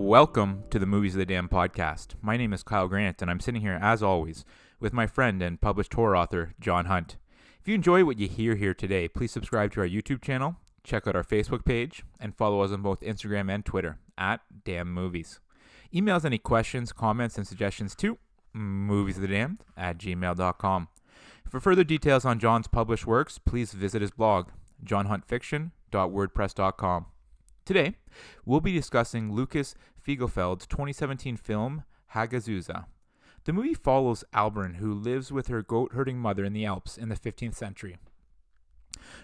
Welcome to the Movies of the Damn podcast. My name is Kyle Grant, and I'm sitting here, as always, with my friend and published horror author, John Hunt. If you enjoy what you hear here today, please subscribe to our YouTube channel, check out our Facebook page, and follow us on both Instagram and Twitter, @DamnMovies. Email us any questions, comments, and suggestions to moviesofthedamned@gmail.com. For further details on John's published works, please visit his blog, johnhuntfiction.wordpress.com. Today, we'll be discussing Lucas Fiegelfeld's 2017 film, Hagazussa. The movie follows Albrun, who lives with her goat-herding mother in the Alps in the 15th century.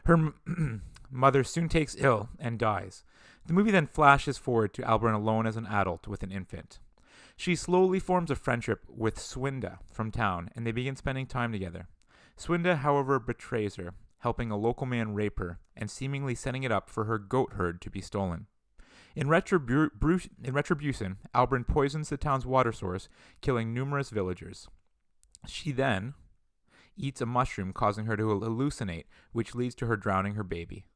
Her mother soon takes ill and dies. The movie then flashes forward to Albrun alone as an adult with an infant. She slowly forms a friendship with Swinda from town, and they begin spending time together. Swinda, however, betrays her, helping a local man rape her, and seemingly setting it up for her goat herd to be stolen. In retribution, Albrun poisons the town's water source, killing numerous villagers. She then eats a mushroom, causing her to hallucinate, which leads to her drowning her baby.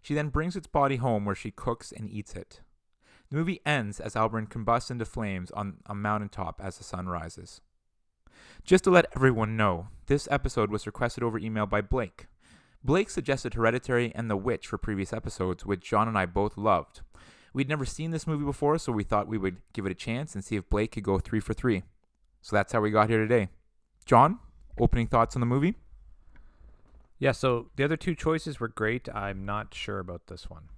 She then brings its body home, where she cooks and eats it. The movie ends as Albrun combusts into flames on a mountaintop as the sun rises. Just to let everyone know, this episode was requested over email by Blake. Blake suggested Hereditary and The Witch for previous episodes, which John and I both loved. We'd never seen this movie before, so we thought we would give it a chance and see if Blake could go 3 for 3. So that's how we got here today. John, opening thoughts on the movie? Yeah, so the other two choices were great. I'm not sure about this one.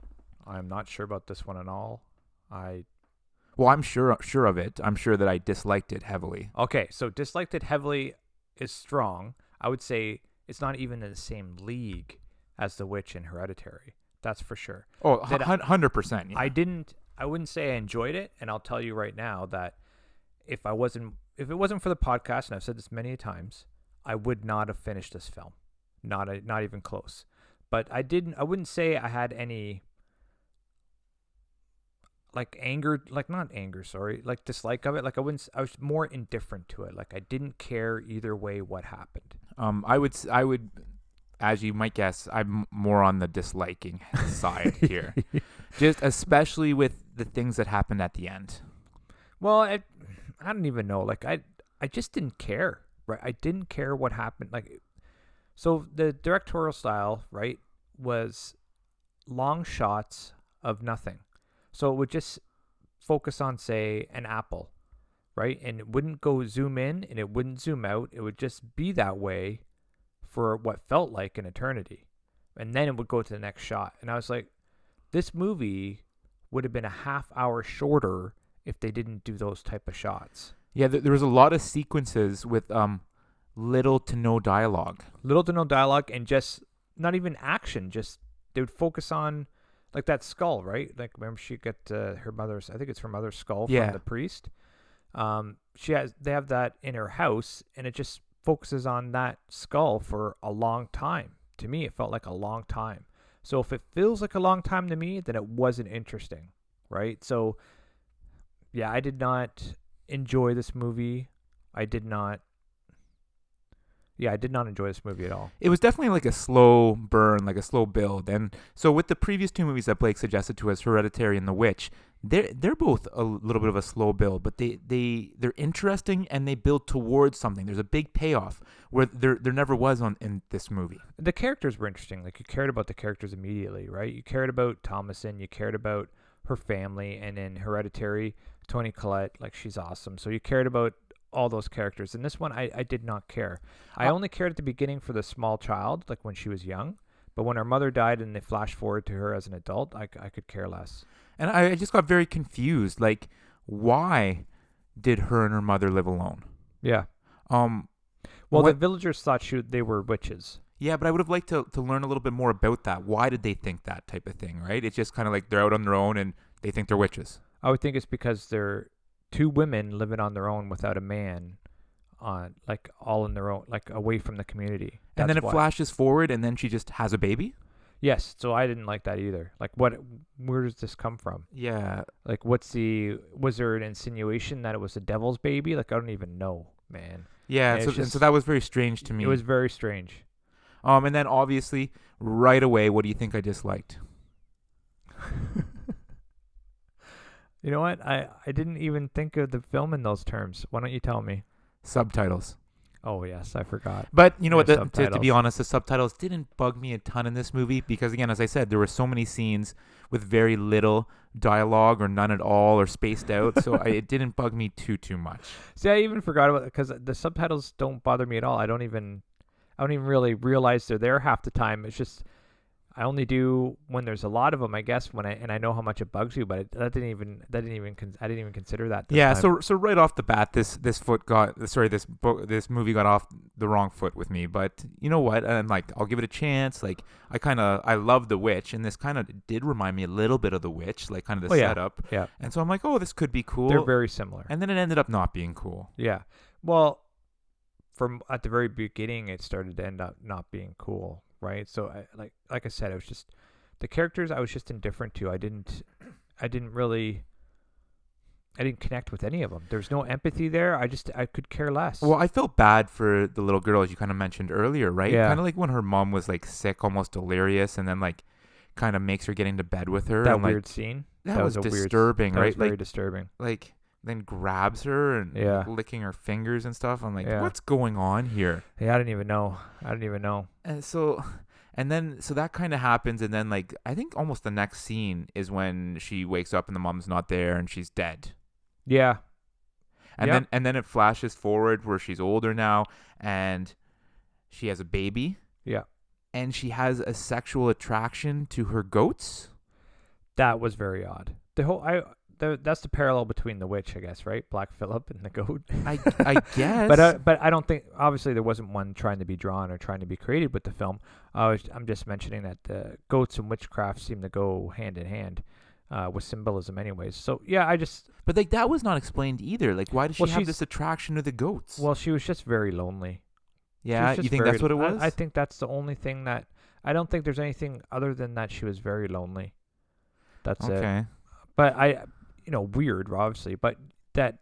I'm not sure about this one at all. Well, I'm sure of it. I'm sure that I disliked it heavily. Okay, so disliked it heavily is strong. I would say it's not even in the same league as The Witch and Hereditary. That's for sure. Oh, 100%. Yeah. I wouldn't say I enjoyed it, and I'll tell you right now that if it wasn't for the podcast, and I've said this many times, I would not have finished this film. Not even close. But I wouldn't say I had any dislike of it. I was more indifferent to it. I didn't care either way what happened. I would, as you might guess, I'm more on the disliking side here. Just especially with the things that happened at the end. Well, I don't even know. I just didn't care. Right? I didn't care what happened. So the directorial style, right, was long shots of nothing. So it would just focus on, say, an apple, right? And it wouldn't go zoom in and it wouldn't zoom out. It would just be that way for what felt like an eternity. And then it would go to the next shot. And I was like, this movie would have been a half hour shorter if they didn't do those type of shots. Yeah, there was a lot of sequences with little to no dialogue. Little to no dialogue and just not even action. Just they would focus on that skull, right? Remember she got her mother's, I think it's her mother's skull from the priest. They have that in her house, and it just focuses on that skull for a long time. To me, it felt like a long time. So if it feels like a long time to me, then it wasn't interesting, right? So yeah, I did not enjoy this movie. I did not enjoy this movie at all. It was definitely a slow burn, a slow build. And so with the previous two movies that Blake suggested to us, Hereditary and The Witch, they're both a little bit of a slow build, but they're interesting and they build towards something. There's a big payoff where there never was in this movie. The characters were interesting. You cared about the characters immediately, right? You cared about Thomasin, you cared about her family, and in Hereditary, Toni Collette, she's awesome. So you cared about all those characters. In this one, I did not care. I only cared at the beginning for the small child, when she was young. But when her mother died and they flash forward to her as an adult, I could care less. And I just got very confused. Why did her and her mother live alone? Yeah. The villagers thought they were witches. Yeah, but I would have liked to learn a little bit more about that. Why did they think that type of thing, right? It's just kind of they're out on their own and they think they're witches. I would think it's because they're two women living on their own without a man, all in their own, away from the community. And then it flashes forward, and then she just has a baby? Yes, so I didn't like that either. Where does this come from? Yeah. Was there an insinuation that it was the devil's baby? I don't even know, man. Yeah, so that was very strange to me. It was very strange. And then obviously, right away, what do you think I disliked? You know what? I didn't even think of the film in those terms. Why don't you tell me? Subtitles. Oh yes, I forgot. But you know what? There's To be subtitles. honest, the subtitles didn't bug me a ton in this movie because, again, as I said, there were so many scenes with very little dialogue or none at all or spaced out. So it didn't bug me too much. See, I even forgot about it because the subtitles don't bother me at all. I don't even really realize they're there half the time. It's just I only do when there's a lot of them, I guess. I know how much it bugs you, but I didn't even consider that. This Yeah, time. so right off the bat, this movie got off the wrong foot with me. But you know what? I'm like, I'll give it a chance. Like, I love The Witch, and this kind of did remind me a little bit of The Witch, like kind of the Oh, yeah. setup. Yeah, And so I'm like, oh, this could be cool. they're very similar. And then it ended up not being cool. Yeah, well, from at the very beginning, it started to end up not being cool, right? So like I said, I was just the characters I was just indifferent to. I didn't connect with any of them. There's no empathy there. I could care less. Well, I felt bad for the little girl, as you kind of mentioned earlier, right? Yeah. Kind of like when her mom was like sick, almost delirious, and then like kind of makes her get into bed with her. that and, like, weird scene. That was a disturbing, weird, that right? was very Like, disturbing. like then grabs her and Yeah. like, licking her fingers and stuff. I'm like, Yeah. what's going on here? Yeah, I didn't even know. And so that kind of happens, and then like I think almost the next scene is when she wakes up and the mom's not there and she's dead. Yeah. And then it flashes forward where she's older now and she has a baby. Yeah. And she has a sexual attraction to her goats. That was very odd. That's the parallel between the witch, I guess, right? Black Phillip and the goat. I guess. But I don't think, obviously there wasn't one trying to be drawn or trying to be created with the film. I'm just mentioning that the goats and witchcraft seem to go hand in hand with symbolism anyways. So yeah, But like that was not explained either. Like, why does she have this attraction to the goats? well, she was just very lonely. Yeah, you think that's what it was? I think that's the only thing that, I don't think there's anything other than that she was very lonely. That's it. Okay. But weird, obviously, but that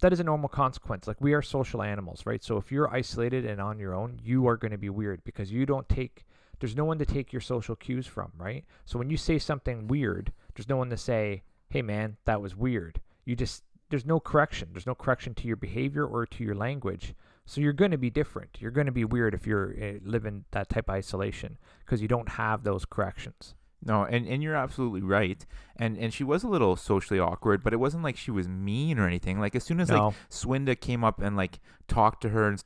is a normal consequence. Like, we are social animals, right? So if you're isolated and on your own, you are going to be weird because there's no one to take your social cues from, right? So when you say something weird, there's no one to say, hey man, that was weird. There's no correction. There's no correction to your behavior or to your language. So you're going to be different. You're going to be weird if you're living that type of isolation because you don't have those corrections. No, and you're absolutely right. And she was a little socially awkward, but it wasn't like she was mean or anything. Like, as soon as like Swinda came up and like talked to her and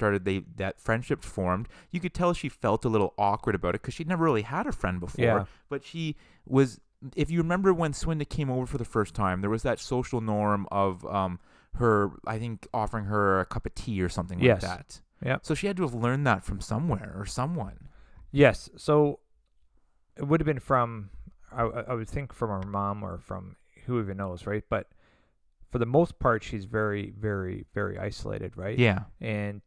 that friendship formed, you could tell she felt a little awkward about it because she'd never really had a friend before. Yeah. But she was, if you remember when Swinda came over for the first time, there was that social norm of her, I think, offering her a cup of tea or something like that. Yeah. So she had to have learned that from somewhere or someone. Yes. So it would have been from, I would think, from her mom or from who even knows, right? But for the most part, she's very, very, very isolated, right? Yeah. And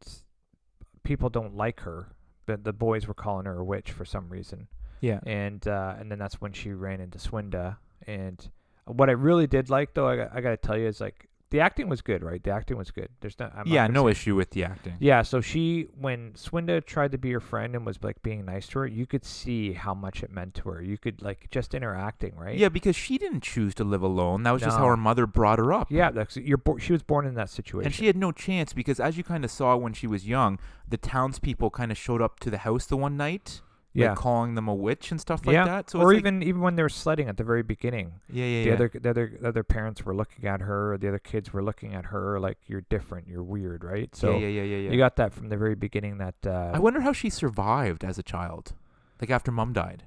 people don't like her. The boys were calling her a witch for some reason. Yeah. And then that's when she ran into Swinda. And what I really did like, though, I got to tell you, is like, the acting was good, right? The acting was good. No issue with the acting. Yeah, so when Swinda tried to be her friend and was like being nice to her, you could see how much it meant to her. You could, like, just interacting, right? Yeah, because she didn't choose to live alone. That was just No. how her mother brought her up. Yeah, she was born in that situation. And she had no chance because, as you kind of saw when she was young, the townspeople kind of showed up to the house the one night. Yeah. Like calling them a witch and stuff like that. So or it's even when they were sledding at the very beginning. The other parents were looking at her, or the other kids were looking at her like, you're different, you're weird, right? So yeah. You got that from the very beginning. That I wonder how she survived as a child, like after mom died.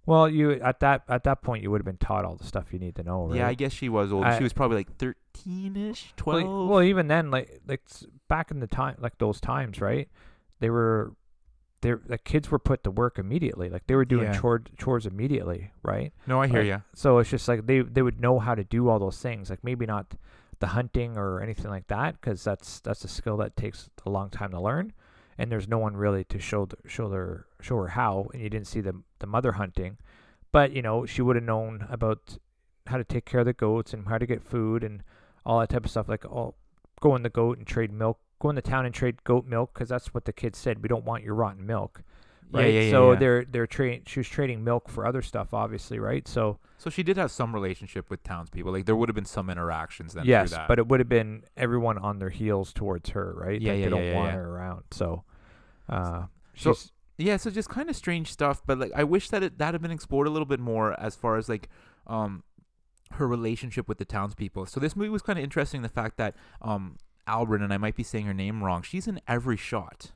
Well, you at that point you would have been taught all the stuff you need to know, right? Yeah, I guess she was old. She was probably like 13ish, 12. Well, even then, like back in the time, like those times, right? The kids were put to work immediately. Like, they were doing chores immediately, right? No, I hear you. So it's just like they would know how to do all those things. Like, maybe not the hunting or anything like that, because that's a skill that takes a long time to learn, and there's no one really to show her how. And you didn't see the mother hunting, but she would have known about how to take care of the goats and how to get food and all that type of stuff. Like, go in the goat and trade milk. Go in the town and trade goat milk, because that's what the kids said. We don't want your rotten milk. right? Yeah. So they're trading. She was trading milk for other stuff, obviously, right? So So she did have some relationship with townspeople. Like there would have been some interactions then yes, through that. but it would have been everyone on their heels towards her, right? Yeah, Like yeah, they don't yeah, want yeah. her around. So So she's yeah, so just kind of strange stuff. But like I wish that had been explored a little bit more as far as like her relationship with the townspeople. So this movie was kind of interesting. The fact that Albrin, and I might be saying her name wrong, she's in every shot.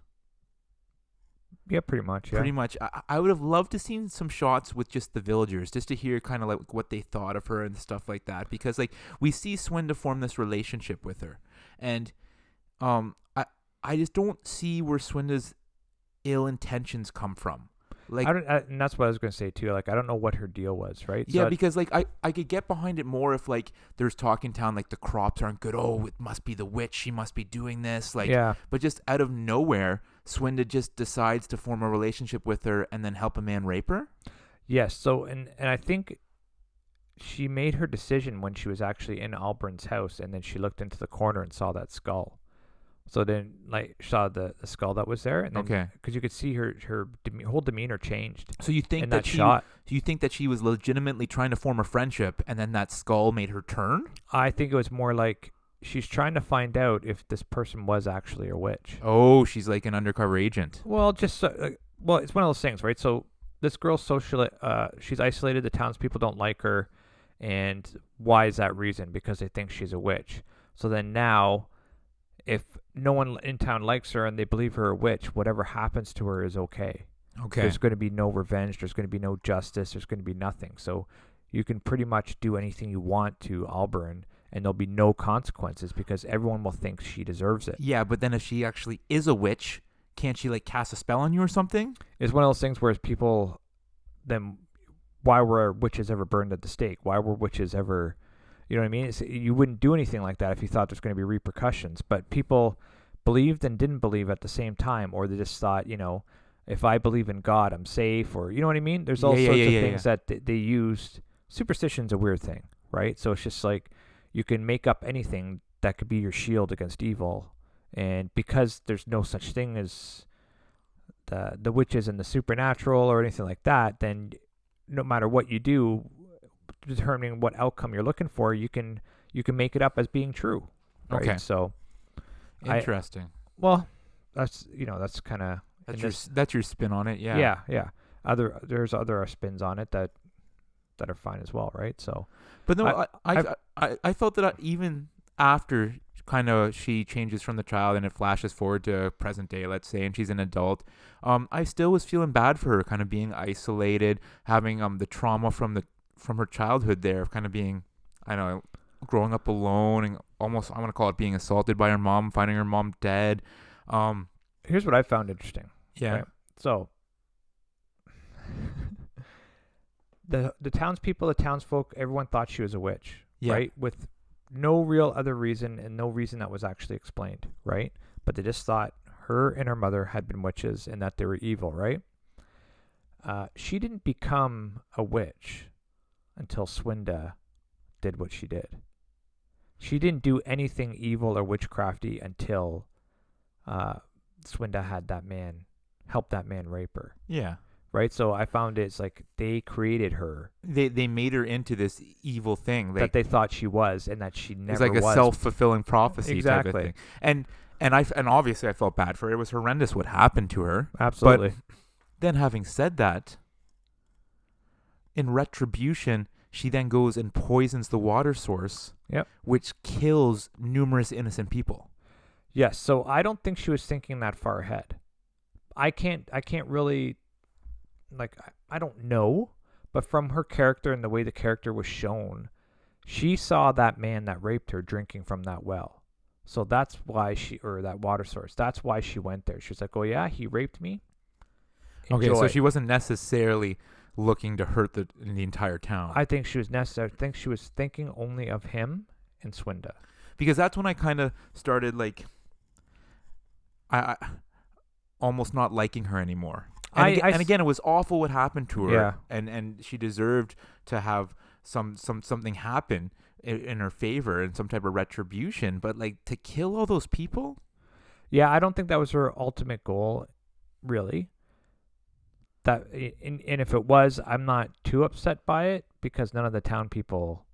yeah, pretty much. Yeah. Pretty much. I would have loved to seen some shots with just the villagers, just to hear kind of like what they thought of her and stuff like that. Because like we see Swinda form this relationship with her, and I just don't see where Swinda's ill intentions come from. Like and that's what I was gonna say too. Like I don't know what her deal was, right? yeah, So because like I could get behind it more if like there's talk in town like the crops aren't good. Oh, it must be the witch. She must be doing this. Like yeah, but just out of nowhere, Swinda just decides to form a relationship with her and then help a man rape her. yes. So and I think she made her decision when she was actually in Albrin's house, and then she looked into the corner and saw that skull. So then, like, saw the skull that was there, and then Okay. because you could see her whole demeanor changed So you think in that that shot. do you think that she was legitimately trying to form a friendship and then that skull made her turn? I think it was more like she's trying to find out if this person was actually a witch. Oh, she's like an undercover agent. Well, just well, it's one of those things, right? So this girl's socially, she's isolated. The townspeople don't like her, and why is that reason? Because they think she's a witch. So then now, if no one in town likes her and they believe her a witch, whatever happens to her is okay. Okay. There's going to be no revenge. There's going to be no justice. There's going to be nothing. So you can pretty much do anything you want to Albrin, and there'll be no consequences because everyone will think she deserves it. Yeah, but then if she actually is a witch, can't she like cast a spell on you or something? It's one of those things where people, then why were witches ever burned at the stake? Why were witches ever, you know what I mean? You wouldn't do anything like that if you thought there's going to be repercussions. But people believed and didn't believe at the same time, or they just thought, if I believe in God, I'm safe, or you know what I mean? There's all sorts of things that they used. Superstition's a weird thing, right? So it's just like you can make up anything that could be your shield against evil. And because there's no such thing as the witches and the supernatural or anything like that, then no matter what you do, determining what outcome you're looking for, you can make it up as being true. Right? Okay. So interesting. That's kind of that's your spin on it. Yeah. Yeah. There's other spins on it that are fine as well, right? So, But no, I felt that even after kind of she changes from the child and it flashes forward to present day, let's say, and she's an adult, I still was feeling bad for her, kind of being isolated, having the trauma from her childhood there, kind of being, I don't know, growing up alone and almost, I want to call it being assaulted by her mom, finding her mom dead. Here's what I found interesting. Yeah. Right? So the townspeople, the townsfolk, everyone thought she was a witch, right? With no real other reason and no reason that was actually explained, right? But they just thought her and her mother had been witches and that they were evil, right? She didn't become a witch until Swinda did what she did. She didn't do anything evil or witchcrafty until Swinda helped that man rape her. Yeah. Right? So I found it's like they created her. They made her into this evil thing that they thought she was and that she never was. It's like a self-fulfilling prophecy type of thing. And obviously I felt bad for her. It was horrendous what happened to her. Absolutely. But then having said that, in retribution, she then goes and poisons the water source, which kills numerous innocent people. Yes, so I don't think she was thinking that far ahead. I can't really, I don't know, but from her character and the way the character was shown, she saw that man that raped her drinking from that well. So that's why or that water source. That's why she went there. She's like, oh yeah, he raped me. Enjoy. Okay, so she wasn't necessarily looking to hurt the entire town. I think she was necessary. I think she was thinking only of him and Swinda. Because that's when I kind of started I almost not liking her anymore. And again, it was awful what happened to her. Yeah. And she deserved to have something happen in her favor and some type of retribution. But to kill all those people? Yeah, I don't think that was her ultimate goal, really. and if it was, I'm not too upset by it because none of the town people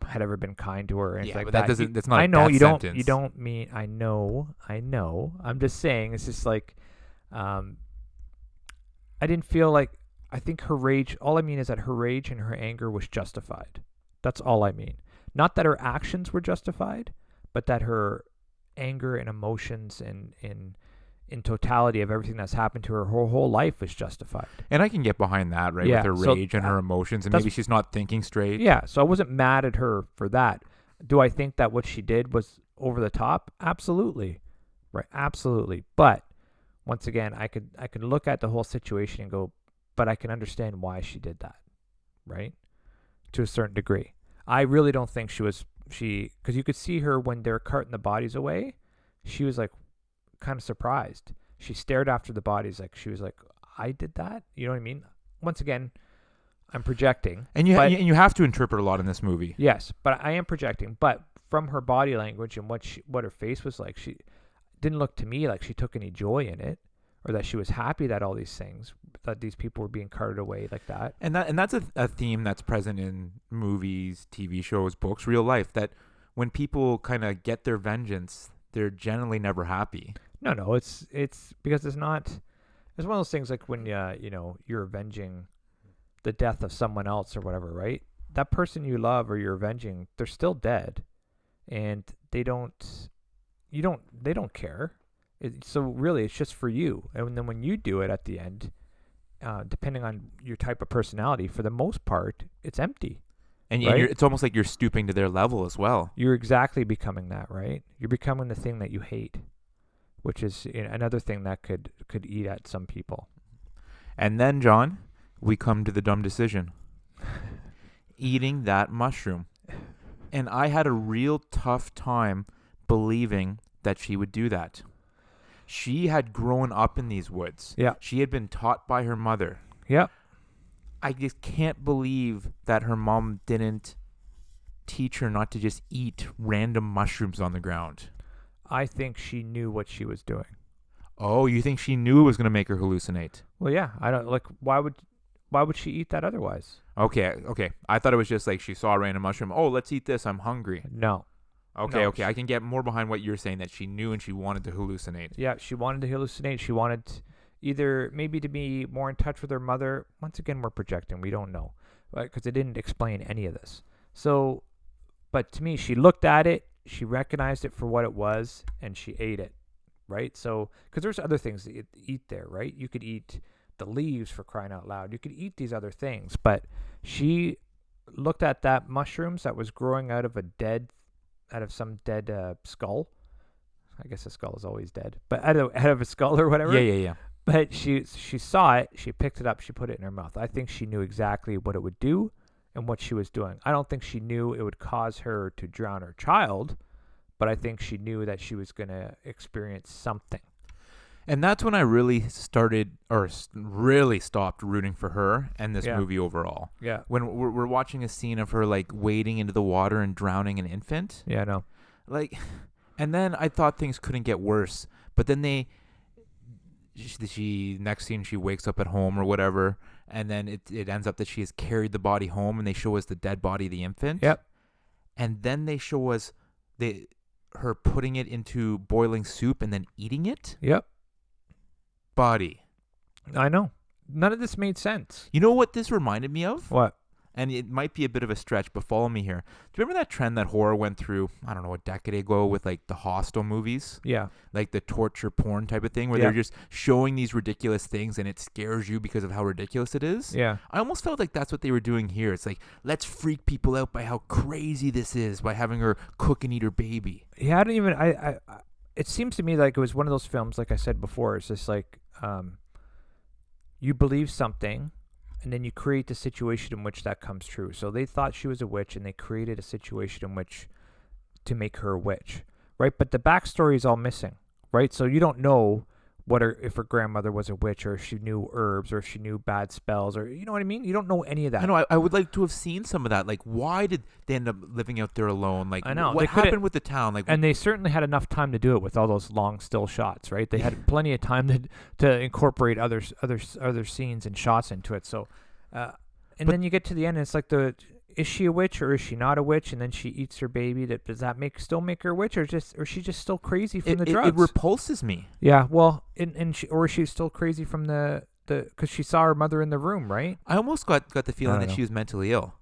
had ever been kind to her or anything Yeah, like but that. that doesn't. That's not. I A know death you sentence. don't. You don't mean. I know. I'm just saying. It's just like, I didn't feel like. I think her rage. All I mean is that her rage and her anger was justified. That's all I mean. Not that her actions were justified, but that her anger and emotions and in totality of everything that's happened to her whole life was justified. And I can get behind that, right? Yeah, With her so rage and her emotions, and that's- maybe she's not thinking straight. Yeah, so I wasn't mad at her for that. Do I think that what she did was over the top? Absolutely. Right, absolutely. But once again, I could look at the whole situation and go, but I can understand why she did that, right? To a certain degree. I really don't think because you could see her when they're carting the bodies away, she was like kind of surprised. She stared after the bodies like she was like, I did that? You know what I mean? Once again, I'm projecting. And you have to interpret a lot in this movie. Yes, but I am projecting. But from her body language and what her face was like, she didn't look to me like she took any joy in it, or that she was happy that all these things, that these people were being carted away like that. And that's a theme that's present in movies, TV shows, books, real life. That when people kind of get their vengeance, they're generally never happy. No, it's because it's not. It's one of those things like when you're avenging the death of someone else or whatever, right? That person you love or you're avenging, they're still dead, and they don't care. So really, it's just for you. And then when you do it at the end, depending on your type of personality, for the most part, it's empty. And right? it's almost like you're stooping to their level as well. You're exactly becoming that, right? You're becoming the thing that you hate, which is another thing that could eat at some people. And then, John, we come to the dumb decision. Eating that mushroom. And I had a real tough time believing that she would do that. She had grown up in these woods. Yeah. She had been taught by her mother. Yeah. I just can't believe that her mom didn't teach her not to just eat random mushrooms on the ground. I think she knew what she was doing. Oh, you think she knew it was going to make her hallucinate? Well, yeah. I don't like. Why would she eat that otherwise? Okay. I thought it was just like she saw a random mushroom. Oh, let's eat this. I'm hungry. No. Okay. No, I can get more behind what you're saying, that she knew and she wanted to hallucinate. Yeah, she wanted to hallucinate. She wanted either maybe to be more in touch with her mother. Once again, we're projecting. We don't know, right? Because it didn't explain any of this. So, but to me, she looked at it, she recognized it for what it was, and she ate it, right? So, because there's other things to eat there, right? You could eat the leaves, for crying out loud. You could eat these other things, but she looked at that mushrooms that was growing out of some dead skull. I guess a skull is always dead, but out of a skull or whatever. Yeah. But she saw it, she picked it up, she put it in her mouth. I think she knew exactly what it would do and what she was doing. I don't think she knew it would cause her to drown her child, but I think she knew that she was going to experience something. And that's when I really really stopped rooting for her and this movie overall. Yeah. When we're watching a scene of her like wading into the water and drowning an infant. Yeah, no. Like, and then I thought things couldn't get worse, but then she next scene she wakes up at home or whatever, and then it ends up that she has carried the body home, and they show us the dead body of the infant. Yep. And then they show us her putting it into boiling soup and then eating it. Yep. Body. I know. None of this made sense. You know what this reminded me of? What? And it might be a bit of a stretch, but follow me here. Do you remember that trend that horror went through, I don't know, a decade ago with like the Hostel movies? Yeah. Like the torture porn type of thing where they're just showing these ridiculous things and it scares you because of how ridiculous it is. Yeah. I almost felt like that's what they were doing here. It's like, let's freak people out by how crazy this is by having her cook and eat her baby. Yeah, I don't even, I it seems to me like it was one of those films, like I said before, it's just like, you believe something, and then you create the situation in which that comes true. So they thought she was a witch, and they created a situation in which to make her a witch, right? But the backstory is all missing, right? So you don't know if her grandmother was a witch, or if she knew herbs, or if she knew bad spells, or you know what I mean. You don't know any of that. I know. I would like to have seen some of that. Like, why did they end up living out there alone? Like, I know. what happened with the town? Like, and they certainly had enough time to do it with all those long still shots, right? They had plenty of time to incorporate other scenes and shots into it. So, then you get to the end, and it's like is she a witch or is she not a witch? And then she eats her baby. Does that still make her a witch, or is she just still crazy from the drugs? It repulses me. Yeah, well, or she's still crazy from because she saw her mother in the room, right? I almost got the feeling that she was mentally ill.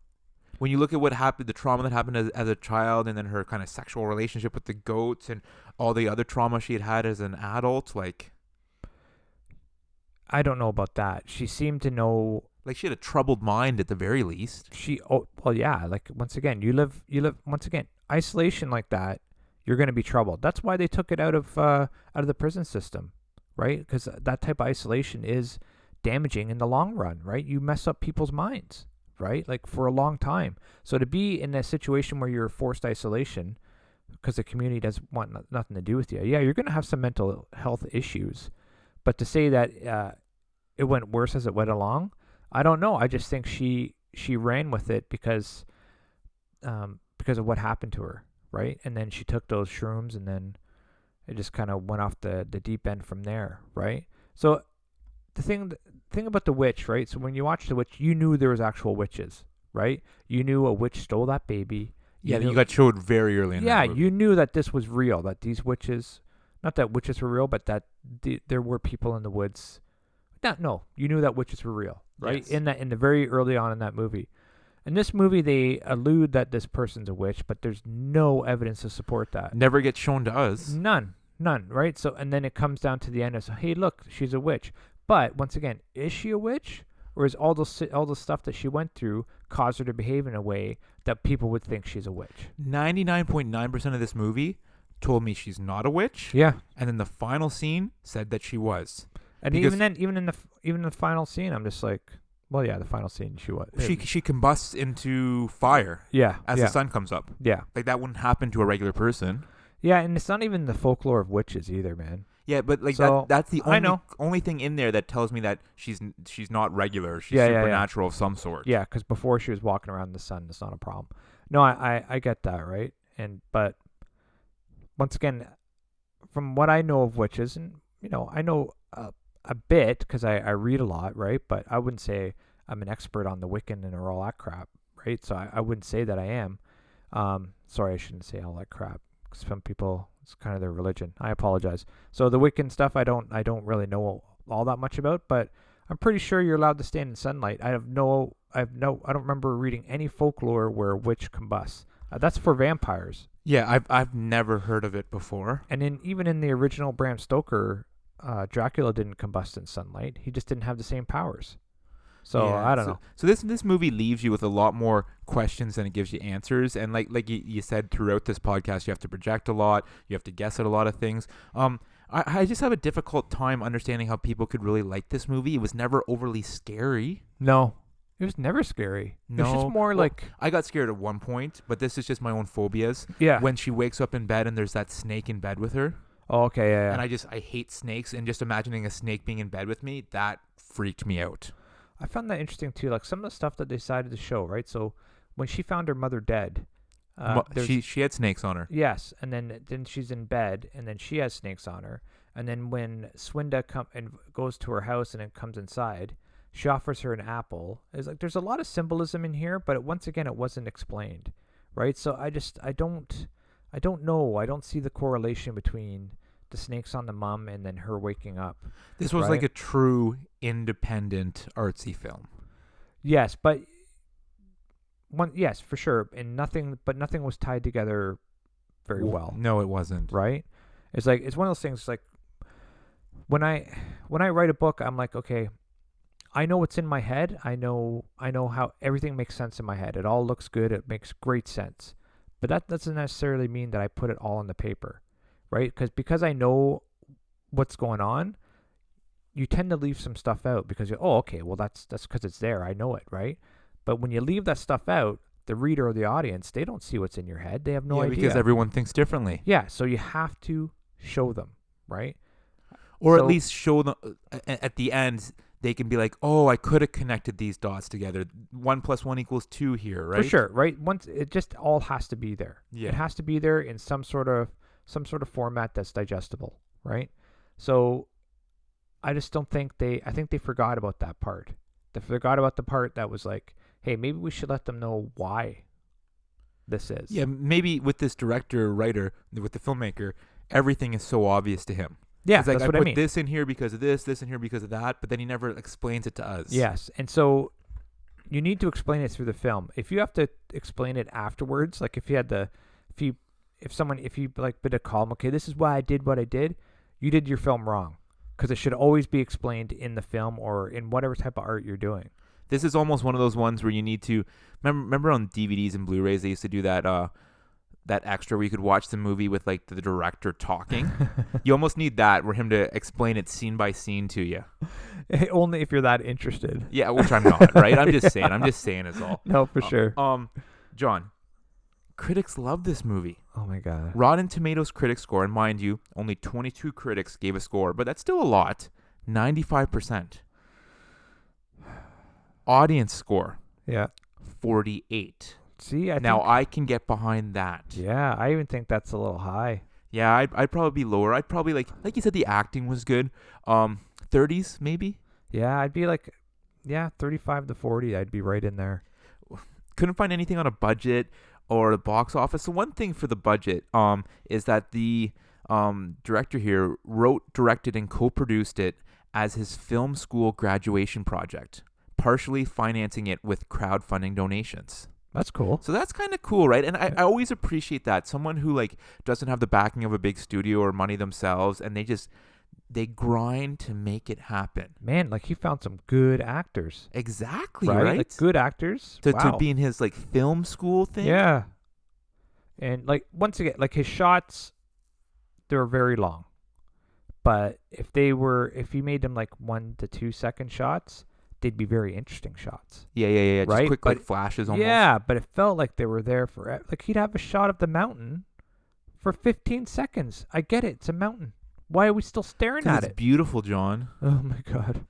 When you look at what happened, the trauma that happened as a child, and then her kind of sexual relationship with the goats, and all the other trauma she had as an adult, like, I don't know about that. She seemed to know. Like, she had a troubled mind at the very least. Like, once again, you live once again, isolation like that, you're going to be troubled. That's why they took it out of the prison system, right? Because that type of isolation is damaging in the long run, right? You mess up people's minds, right? Like, for a long time. So to be in a situation where you're forced isolation because the community doesn't want nothing to do with you, yeah, you're going to have some mental health issues. But to say that it went worse as it went along, I don't know. I just think she ran with it because of what happened to her, right? And then she took those shrooms, and then it just kind of went off the deep end from there, right? So the thing about the witch, right? So when you watch the witch, you knew there was actual witches, right? You knew a witch stole that baby. You got showed very early in that movie. You knew that this was real, that these witches, not that witches were real, but that there were people in the woods. You knew that witches were real, right? Yes. In the very early on in that movie. In this movie, they allude that this person's a witch, but there's no evidence to support that. Never gets shown to us. None, right? So, and then it comes down to the end of, hey, look, she's a witch. But once again, is she a witch, or is all the stuff that she went through caused her to behave in a way that people would think she's a witch? 99.9% of this movie told me she's not a witch. Yeah. And then the final scene said that she was. And even in the final scene, I'm just like, well, yeah, the final scene, she was. She combusts into fire. Yeah. As the sun comes up. Yeah. Like, that wouldn't happen to a regular person. Yeah, and it's not even the folklore of witches either, man. Yeah, but like So, that's the I know. only thing in there that tells me that she's not regular. She's supernatural of some sort. Yeah, because before she was walking around in the sun, it's not a problem. No, I get that, right? But once again, from what I know of witches, and I know a bit because I read a lot, right? But I wouldn't say I'm an expert on the Wiccan and all that crap, right? So I wouldn't say that I am. Sorry, I shouldn't say all that crap. Some people, it's kind of their religion. I apologize. So the Wiccan stuff, I don't really know all that much about, but I'm pretty sure you're allowed to stand in sunlight. I don't remember reading any folklore where a witch combusts. That's for vampires. Yeah, I've never heard of it before. And even in the original Bram Stoker, Dracula didn't combust in sunlight. He just didn't have the same powers. So yeah, I don't know. So this movie leaves you with a lot more questions than it gives you answers. And like you said throughout this podcast, you have to project a lot. You have to guess at a lot of things. I just have a difficult time understanding how people could really like this movie. It was never overly scary. No, it was never scary. No, it was just more like I got scared at one point, but this is just my own phobias. Yeah. When she wakes up in bed and there's that snake in bed with her. Oh, okay, yeah. And I hate snakes, and just imagining a snake being in bed with me, that freaked me out. I found that interesting too. Like some of the stuff that they decided to show, right? So when she found her mother dead, she had snakes on her. Yes, and then she's in bed, and then she has snakes on her. And then when Swinda goes to her house and then comes inside, she offers her an apple. It's like there's a lot of symbolism in here, but once again, it wasn't explained, right? So I don't know. I don't see the correlation between the snakes on the mom and then her waking up. This was right? like a true independent artsy film. Yes, but yes, for sure, and nothing was tied together very well. No, it wasn't. Right? It's like it's one of those things. Like when I write a book, I'm like, okay, I know what's in my head. I know how everything makes sense in my head. It all looks good. It makes great sense. But that doesn't necessarily mean that I put it all on the paper, right? Because I know what's going on, you tend to leave some stuff out because okay, well that's because it's there. I know it, right? But when you leave that stuff out, the reader or the audience, they don't see what's in your head. They have no idea. Because everyone thinks differently. Yeah, so you have to show them, right? Or at So- least show them at the end. They can be like, oh, I could have connected these dots together. 1 + 1 = 2 here, right? For sure, right? Once it just all has to be there. Yeah. It has to be there in some sort of format that's digestible, right? So I just don't think I think they forgot about that part. They forgot about the part that was like, hey, maybe we should let them know why this is. Yeah, maybe with this director, writer, with the filmmaker, everything is so obvious to him. Yeah, It's like, that's what I I put mean. this in here because of this in here because of that, but then he never explains it to us. Yes, and so you need to explain it through the film. If you have to explain it afterwards, like if you like did a column, okay, this is why I did what I did, you did your film wrong, because it should always be explained in the film or in whatever type of art you're doing. This is almost one of those ones where you need to remember on DVDs and Blu-rays they used to do that extra where you could watch the movie with like the director talking. You almost need that, where him to explain it scene by scene to you. Only if you're that interested. Yeah, which I'm not, right? I'm just saying. I'm just saying is all. No, for sure. John, critics love this movie. Oh my god. Rotten Tomatoes critic score, and mind you, only 22 critics gave a score, but that's still a lot. 95%. Audience score, Yeah. 48. See, I can get behind that. Yeah, I even think that's a little high. Yeah, I'd probably be lower. I'd probably like you said, the acting was good. 30s maybe. Yeah, I'd be like, 35 to 40. I'd be right in there. Couldn't find anything on a budget or the box office. So one thing for the budget is that the director here wrote, directed, and co-produced it as his film school graduation project, partially financing it with crowdfunding donations. That's cool. So that's kind of cool, right? And I always appreciate that. Someone who like doesn't have the backing of a big studio or money themselves, and they grind to make it happen. Man, like he found some good actors. Exactly, right? Like good actors. To be in his like film school thing. Yeah. And like once again, like his shots, they're very long. But if you made them like 1 to 2 second shots, they'd be very interesting shots. Yeah. Just Right? quick like flashes almost. Yeah, but it felt like they were there for like he'd have a shot of the mountain for 15 seconds. I get it. It's a mountain. Why are we still staring at It's it? beautiful, John. Oh my god.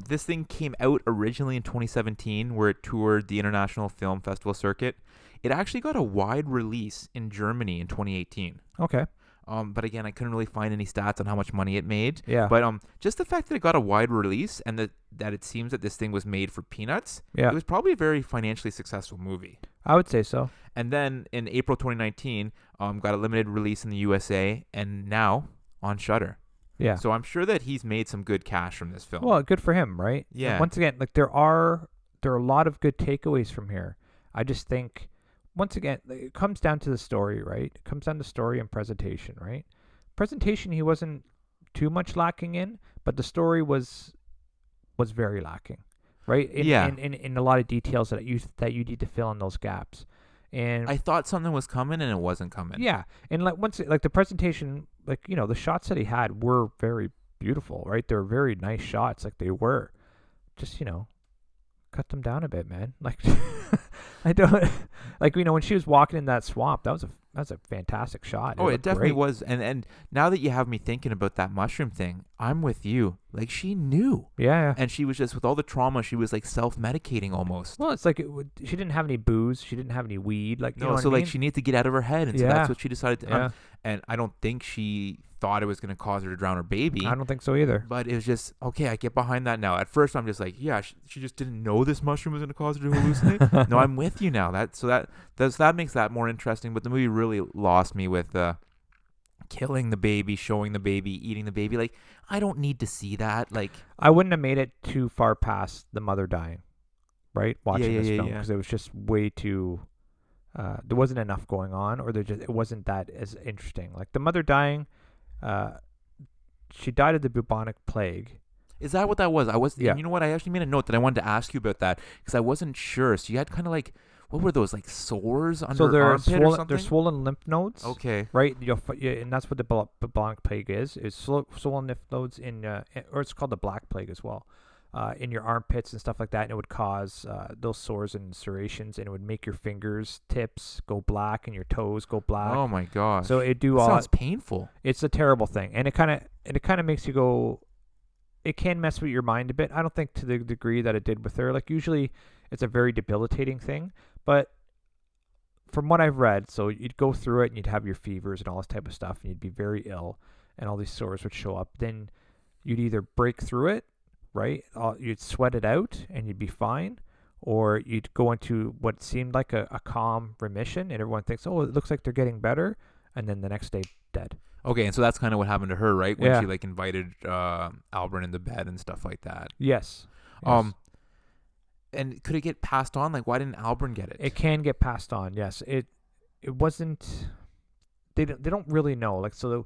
This thing came out originally in 2017, where it toured the International Film Festival circuit. It actually got a wide release in Germany in 2018. Okay. But again, I couldn't really find any stats on how much money it made. Yeah. But just the fact that it got a wide release and that it seems that this thing was made for peanuts, Yeah. it was probably a very financially successful movie. I would say so. And then in April 2019, got a limited release in the USA and now on Shudder. Yeah. So I'm sure that he's made some good cash from this film. Well, good for him, right? Yeah. And once again, like there are a lot of good takeaways from here. I just think once again, it comes down to the story, right? It comes down to story and presentation, right? Presentation he wasn't too much lacking in, but the story was very lacking, right? In a lot of details that you need to fill in those gaps. And I thought something was coming and it wasn't coming. yeah, and like the presentation, like the shots that he had were very beautiful, right? They were very nice shots, like they were. Just cut them down a bit, man. Like I don't like when she was walking in that swamp, that was a fantastic shot. Oh, it looked definitely great. was. And now that you have me thinking about that mushroom thing, I'm with you. Like she knew. Yeah. And she was just, with all the trauma, she was like self-medicating almost. Well, it's like she didn't have any booze, she didn't have any weed, like you know what so I like mean? she needed to get out of her head, and so Yeah. that's what she decided to. Yeah. And I don't think she thought it was going to cause her to drown her baby. I don't think so either. But it was just, okay, I get behind that now. At first, I'm just like, yeah, she just didn't know this mushroom was going to cause her to hallucinate. No, I'm with you now. That makes that more interesting. But the movie really lost me with killing the baby, showing the baby, eating the baby. Like, I don't need to see that. Like, I wouldn't have made it too far past the mother dying, right? Watching Yeah, this yeah, film, yeah. because it was just way too. There wasn't enough going on, or it wasn't that as interesting. Like the mother dying, she died of the bubonic plague. is that what that was? Yeah. You know what? I actually made a note that I wanted to ask you about that because I wasn't sure. So you had kind of like, what were those, like sores under So they're armpit or swollen. something? They're swollen lymph nodes. Okay. Right, and that's what the bubonic plague is. Is swollen lymph nodes or it's called the black plague as well. in your armpits and stuff like that, and it would cause those sores and serrations, and it would make your fingers tips go black and your toes go black. Oh my gosh. So it do That all. sounds painful. It's a terrible thing, and it kind of makes you go. It can mess with your mind a bit. I don't think to the degree that it did with her. Like usually, it's a very debilitating thing, but from what I've read, so you'd go through it and you'd have your fevers and all this type of stuff, and you'd be very ill, and all these sores would show up. Then you'd either break through it, right? You'd sweat it out and you'd be fine, or you'd go into what seemed like a calm remission, and everyone thinks, oh, it looks like they're getting better, and then the next day, dead. Okay, and so that's kind of what happened to her, right? When Yeah. she like invited Albert into bed and stuff like that. Yes. And could it get passed on? Like, why didn't Albert get it? It can get passed on. Yes. It wasn't. They don't really know. Like, so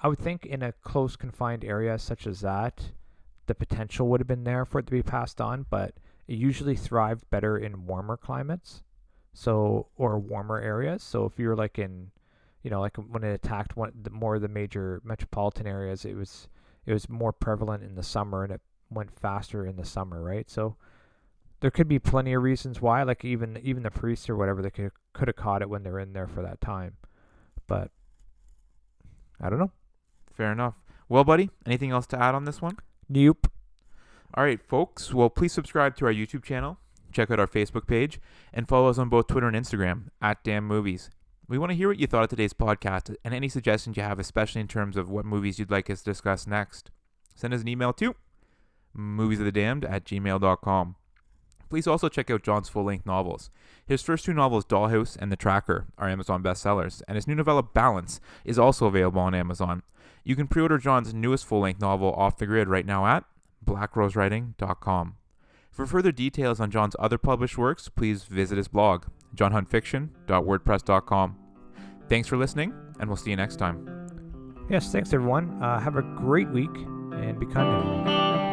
I would think in a close confined area such as that, the potential would have been there for it to be passed on, but it usually thrived better in warmer climates, or warmer areas. So if you're like in, like when it attacked more of the major metropolitan areas, it was more prevalent in the summer, and it went faster in the summer, right? So there could be plenty of reasons why, like even the priests or whatever, they could have caught it when they're in there for that time, but I don't know. Fair enough. Well, buddy, anything else to add on this one? Nope. All right, folks. Well, please subscribe to our YouTube channel, check out our Facebook page, and follow us on both Twitter and Instagram @DamnMovies. We want to hear what you thought of today's podcast and any suggestions you have, especially in terms of what movies you'd like us to discuss next. Send us an email to moviesofthedamned@gmail.com. Please also check out John's full-length novels. His first 2 novels, Dollhouse and The Tracker, are Amazon bestsellers, and his new novella, Balance, is also available on Amazon. You can pre-order John's newest full-length novel, Off the Grid, right now at blackrosewriting.com. For further details on John's other published works, please visit his blog, johnhuntfiction.wordpress.com. Thanks for listening, and we'll see you next time. Yes, thanks everyone. Have a great week, and be kind to everyone.